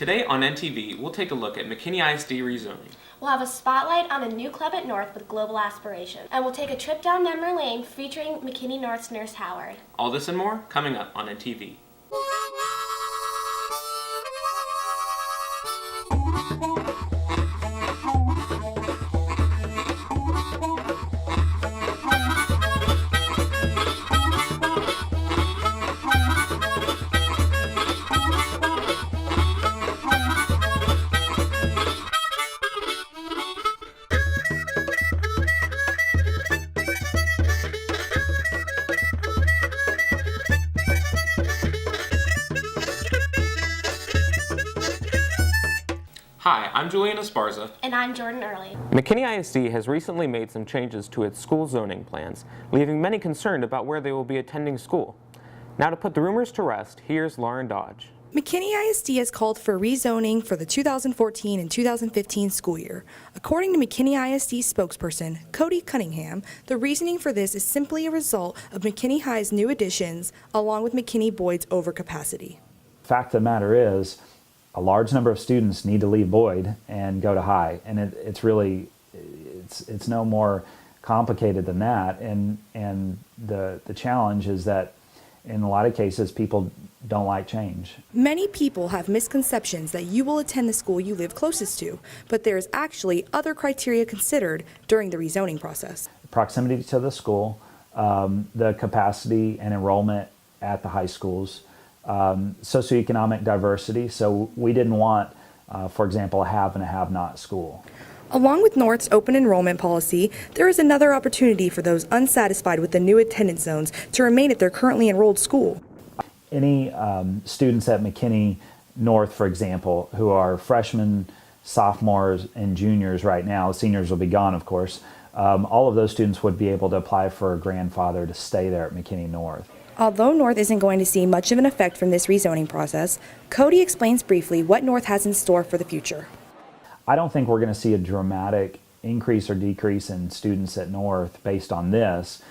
Today on NTV, we'll take a look at McKinney ISD rezoning. We'll have a spotlight on a new club at North with global aspirations. And we'll take a trip down memory lane featuring McKinney North's Nurse Howard. All this and more coming up on NTV. Hi, I'm Julian Esparza. And I'm Jordan Early. McKinney ISD has recently made some changes to its school zoning plans, leaving many concerned about where they will be attending school. Now to put the rumors to rest, here's Lauren Dodge. McKinney ISD has called for rezoning for the 2014 and 2015 school year. According to McKinney ISD spokesperson Cody Cunningham, the reasoning for this is simply a result of McKinney High's new additions along with McKinney Boyd's overcapacity. Fact of the matter is, a large number of students need to leave Boyd and go to High, and it's really it's no more complicated than that. And the challenge is that in a lot of cases people don't like change. Many people have misconceptions that you will attend the school you live closest to, but there is actually other criteria considered during the rezoning process. Proximity to the school, the capacity and enrollment at the high schools, socioeconomic diversity. So we didn't want, for example, a have and a have-not school. Along with North's open enrollment policy, there is another opportunity for those unsatisfied with the new attendance zones to remain at their currently enrolled school. Any students at McKinney North, for example, who are freshmen, sophomores, and juniors right now, seniors will be gone, of course, all of those students would be able to apply for a grandfather to stay there at McKinney North. Although North isn't going to see much of an effect from this rezoning process, Cody explains briefly what North has in store for the future. I don't think we're going to see a dramatic increase or decrease in students at North based on this.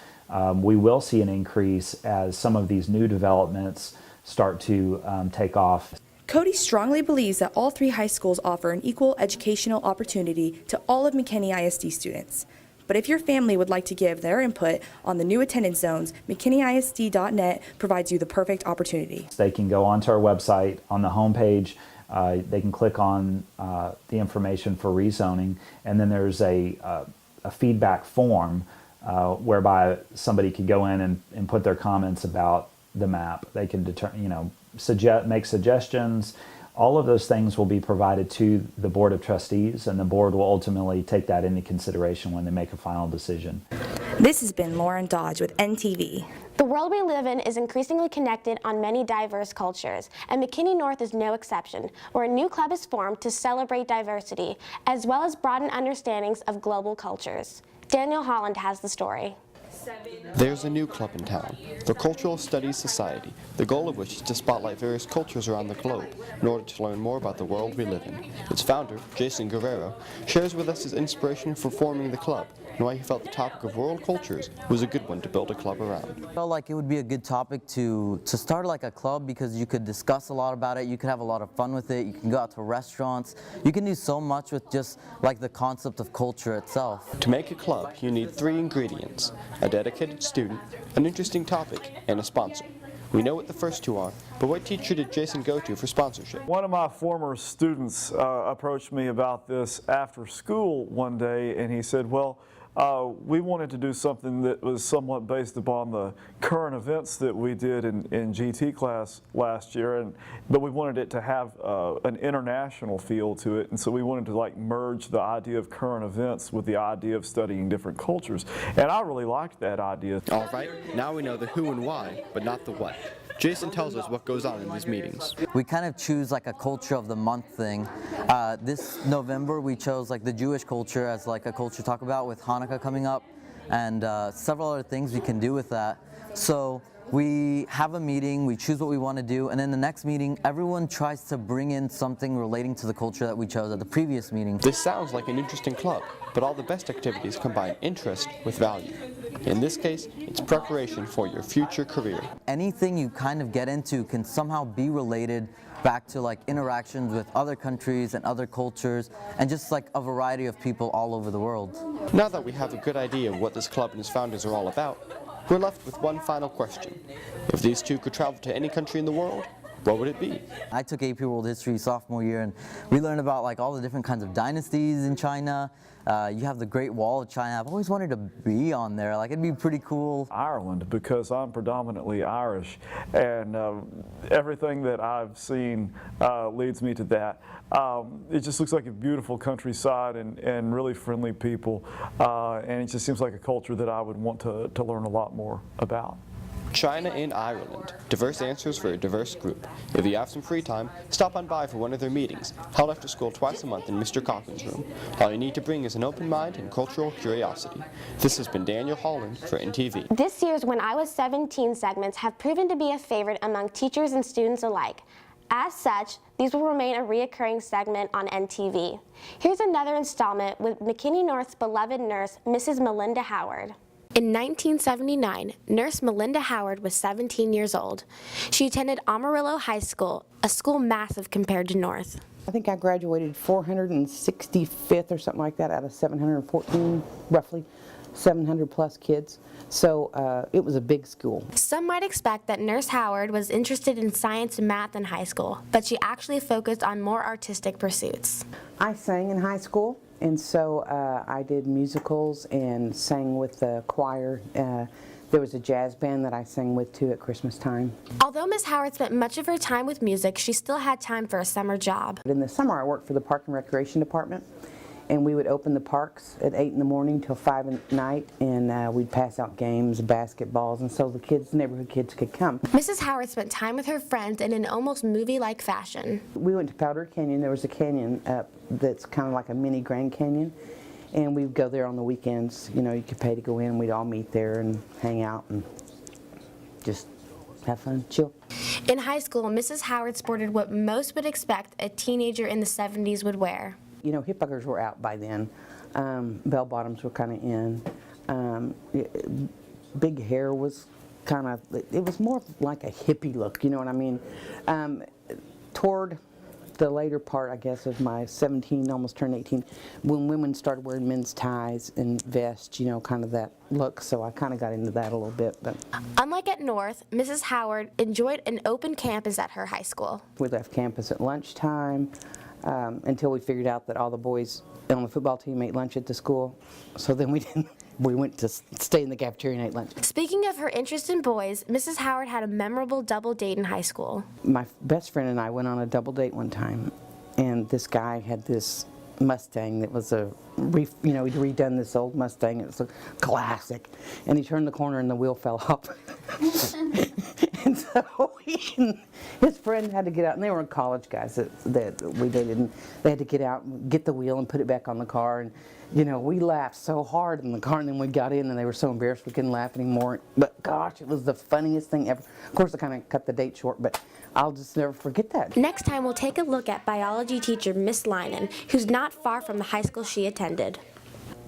We will see an increase as some of these new developments start to take off. Cody strongly believes that all three high schools offer an equal educational opportunity to all of McKinney ISD students. But if your family would like to give their input on the new attendance zones, McKinneyISD.net provides you the perfect opportunity. They can go onto our website on the homepage. They can click on the information for rezoning, and then there's a feedback form whereby somebody could go in and put their comments about the map. They can make suggestions. All of those things will be provided to the Board of Trustees, and the board will ultimately take that into consideration when they make a final decision. This has been Lauren Dodge with NTV. The world we live in is increasingly connected on many diverse cultures, and McKinney North is no exception, where a new club is formed to celebrate diversity, as well as broaden understandings of global cultures. Daniel Holland has the story. There's a new club in town, the Cultural Studies Society, the goal of which is to spotlight various cultures around the globe in order to learn more about the world we live in. Its founder, Jason Guerrero, shares with us his inspiration for forming the club and why he felt the topic of world cultures was a good one to build a club around. I felt like it would be a good topic to start like a club because you could discuss a lot about it, you could have a lot of fun with it, you can go out to restaurants, you can do so much with just like the concept of culture itself. To make a club, you need 3 ingredients: a dedicated student, an interesting topic, and a sponsor. We know what the first 2 are, but what teacher did Jason go to for sponsorship? One of my former students approached me about this after school one day, and he said, well, we wanted to do something that was somewhat based upon the current events that we did in GT class last year, but we wanted it to have an international feel to it, and so we wanted to merge the idea of current events with the idea of studying different cultures, and I really liked that idea. All right, now we know the who and why, but not the what. Jason tells us what goes on in these meetings. We kind of choose like a culture of the month thing. This November we chose like the Jewish culture as like a culture to talk about with Hanukkah coming up, and several other things we can do with that. So we have a meeting, we choose what we want to do, and then the next meeting, everyone tries to bring in something relating to the culture that we chose at the previous meeting. This sounds like an interesting club, but all the best activities combine interest with value. In this case, it's preparation for your future career. Anything you kind of get into can somehow be related back to like interactions with other countries and other cultures and just like a variety of people all over the world. Now that we have a good idea of what this club and its founders are all about, we're left with one final question. If these two could travel to any country in the world, what would it be? I took AP World History sophomore year, and we learned about like all the different kinds of dynasties in China. You have the Great Wall of China. I've always wanted to be on there. Like, it'd be pretty cool. Ireland, because I'm predominantly Irish, and everything that I've seen leads me to that. It just looks like a beautiful countryside and really friendly people, and it just seems like a culture that I would want to learn a lot more about. China and Ireland. Diverse answers for a diverse group. If you have some free time, stop on by for one of their meetings, held after school twice a month in Mr. Cochrana's room. All you need to bring is an open mind and cultural curiosity. This has been Daniel Holland for NTV. This year's When I Was 17 segments have proven to be a favorite among teachers and students alike. As such, these will remain a reoccurring segment on NTV. Here's another installment with McKinney North's beloved nurse, Mrs. Melinda Howard. In 1979, Nurse Melinda Howard was 17 years old. She attended Amarillo High School, a school massive compared to North. I think I graduated 465th or something like that out of 714, roughly 700 plus kids. So it was a big school. Some might expect that Nurse Howard was interested in science and math in high school, but she actually focused on more artistic pursuits. I sang in high school, and so I did musicals and sang with the choir. There was a jazz band that I sang with too at Christmas time. Although Miss Howard spent much of her time with music, she still had time for a summer job. In the summer I worked for the Park and Recreation Department, and we would open the parks at 8 in the morning till 5 at night, and we'd pass out games, basketballs, and so the kids, neighborhood kids could come. Mrs. Howard spent time with her friends in an almost movie-like fashion. We went to Powder Canyon. There was a canyon up that's kind of like a mini Grand Canyon, and we'd go there on the weekends. You know, you could pay to go in, and we'd all meet there and hang out and just have fun, chill. In high school, Mrs. Howard sported what most would expect a teenager in the 70s would wear. You know, hip buckers were out by then. Bell bottoms were kind of in. Big hair was kind of, it was more like a hippie look, you know what I mean? Toward the later part, I guess, of my 17, almost turned 18, when women started wearing men's ties and vests, you know, kind of that look, so I kind of got into that a little bit. But unlike at North, Mrs. Howard enjoyed an open campus at her high school. We left campus at lunchtime until we figured out that all the boys on the football team ate lunch at the school, so then we went to stay in the cafeteria and ate lunch. Speaking of her interest in boys, Mrs. Howard had a memorable double date in high school. My best friend and I went on a double date one time, and this guy had this Mustang that was he'd redone this old Mustang. It was a classic, and he turned the corner and the wheel fell off. And so his friend had to get out, and they were college guys that we dated, and they had to get out and get the wheel and put it back on the car. And you know, we laughed so hard in the car, and then we got in, and they were so embarrassed we couldn't laugh anymore. But gosh, it was the funniest thing ever. Of course, I kind of cut the date short, but I'll just never forget that. Next time, we'll take a look at biology teacher Miss Linen, who's not far from the high school she attended.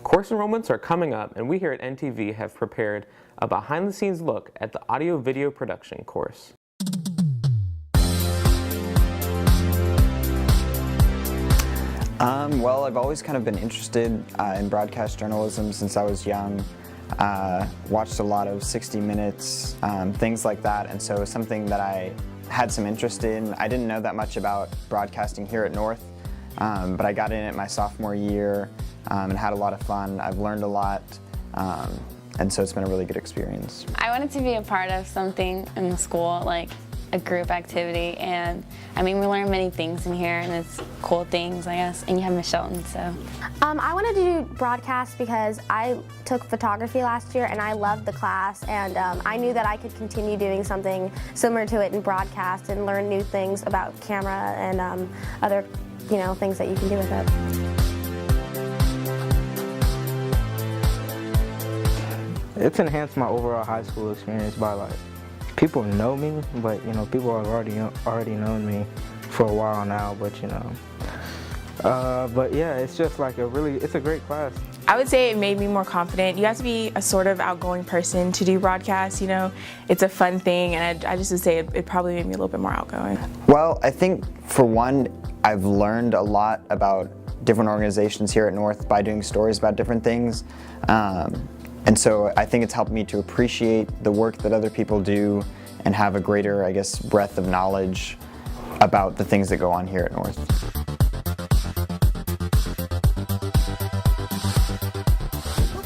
Course enrollments are coming up, and we here at NTV have prepared a behind-the-scenes look at the audio-video production course. Well, I've always kind of been interested in broadcast journalism since I was young. Watched a lot of 60 Minutes, things like that, and so it was something that I had some interest in. I didn't know that much about broadcasting here at North, but I got in it my sophomore year and had a lot of fun. I've learned a lot, and so it's been a really good experience. I wanted to be a part of something in the school, like a group activity, and I mean, we learn many things in here, and it's cool things, I guess, and you have Miss Shelton, so. I wanted to do broadcast because I took photography last year, and I loved the class, and I knew that I could continue doing something similar to it in broadcast and learn new things about camera and other, you know, things that you can do with it. It's enhanced my overall high school experience by like people know me, but you know, people have already known me for a while now. But you know, but yeah, it's just like it's a great class. I would say it made me more confident. You have to be a sort of outgoing person to do broadcasts, you know. It's a fun thing, and I just would say it probably made me a little bit more outgoing. Well, I think for one, I've learned a lot about different organizations here at North by doing stories about different things. And so I think it's helped me to appreciate the work that other people do and have a greater, I guess, breadth of knowledge about the things that go on here at North.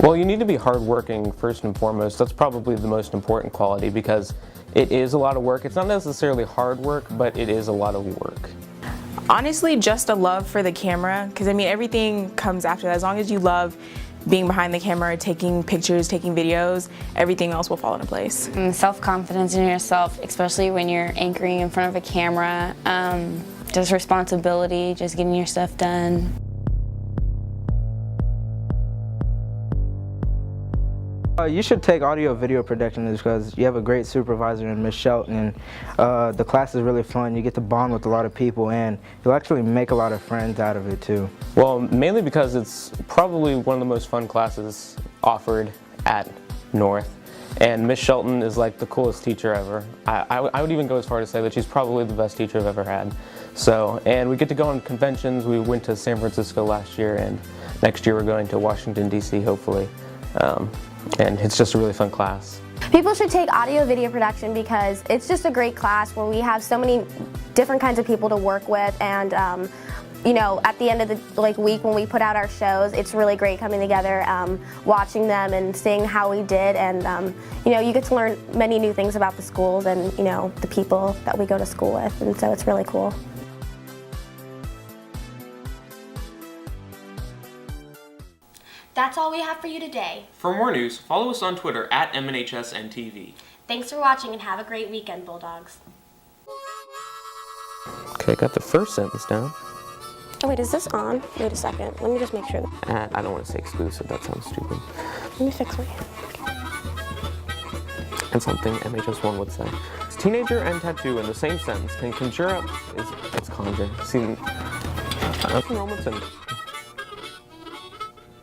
Well, you need to be hardworking first and foremost. That's probably the most important quality because it is a lot of work. It's not necessarily hard work, but it is a lot of work. Honestly, just a love for the camera, because I mean, everything comes after that. As long as you love being behind the camera, taking pictures, taking videos, everything else will fall into place. And self-confidence in yourself, especially when you're anchoring in front of a camera. Just responsibility, just getting your stuff done. You should take audio video production because you have a great supervisor in Miss Shelton, and the class is really fun. You get to bond with a lot of people, and you'll actually make a lot of friends out of it too. Well, mainly because it's probably one of the most fun classes offered at North, and Miss Shelton is like the coolest teacher ever. I would even go as far to say that she's probably the best teacher I've ever had. So, and we get to go on conventions. We went to San Francisco last year, and next year we're going to Washington, D.C. hopefully. And it's just a really fun class. People should take audio video production because it's just a great class where we have so many different kinds of people to work with, and you know, at the end of the week when we put out our shows, it's really great coming together, watching them and seeing how we did, and you know, you get to learn many new things about the schools and you know, the people that we go to school with, and so it's really cool. That's all we have for you today. For more news, follow us on Twitter at MNHSNTV. Thanks for watching and have a great weekend, Bulldogs. Okay, got the first sentence down. Oh wait, is this on? Wait a second, let me just make sure. I don't want to say exclusive, that sounds stupid. Let me fix my... And something MHS1 would say. Teenager and tattoo in the same sentence can conjure up, it's conjure. See, moments and